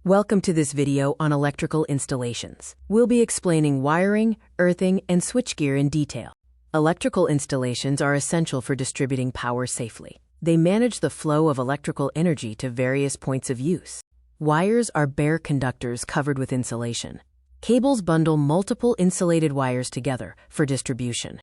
Welcome to this video on electrical installations. We'll be explaining wiring, earthing, and switchgear in detail. Electrical installations are essential for distributing power safely. They manage the flow of electrical energy to various points of use. Wires are bare conductors covered with insulation. Cables bundle multiple insulated wires together for distribution.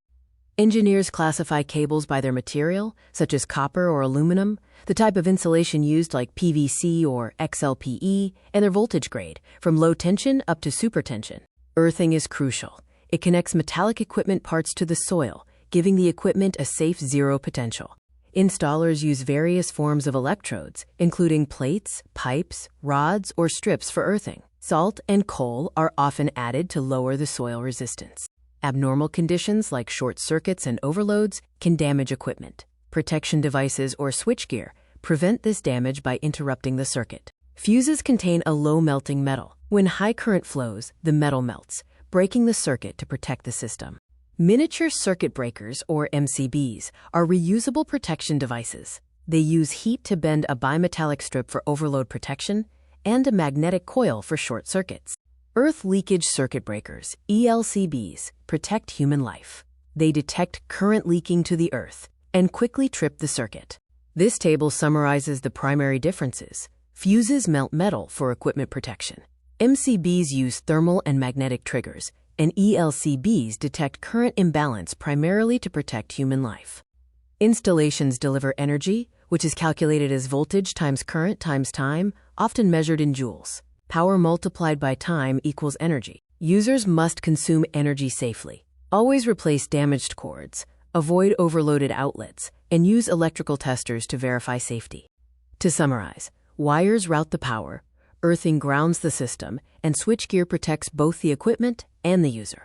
Engineers classify cables by their material, such as copper or aluminum, the type of insulation used like PVC or XLPE, and their voltage grade, from low tension up to supertension. Earthing is crucial. It connects metallic equipment parts to the soil, giving the equipment a safe zero potential. Installers use various forms of electrodes, including plates, pipes, rods, or strips for earthing. Salt and coal are often added to lower the soil resistance. Abnormal conditions like short circuits and overloads can damage equipment. Protection devices or switchgear prevent this damage by interrupting the circuit. Fuses contain a low-melting metal. When high current flows, the metal melts, breaking the circuit to protect the system. Miniature circuit breakers, or MCBs, are reusable protection devices. They use heat to bend a bimetallic strip for overload protection and a magnetic coil for short circuits. Earth leakage circuit breakers, ELCBs, protect human life. They detect current leaking to the earth and quickly trip the circuit. This table summarizes the primary differences. Fuses melt metal for equipment protection. MCBs use thermal and magnetic triggers, and ELCBs detect current imbalance primarily to protect human life. Installations deliver energy, which is calculated as voltage times current times time, often measured in joules. Power multiplied by time equals energy. Users must consume energy safely. Always replace damaged cords, avoid overloaded outlets, and use electrical testers to verify safety. To summarize, wires route the power, earthing grounds the system, and switchgear protects both the equipment and the user.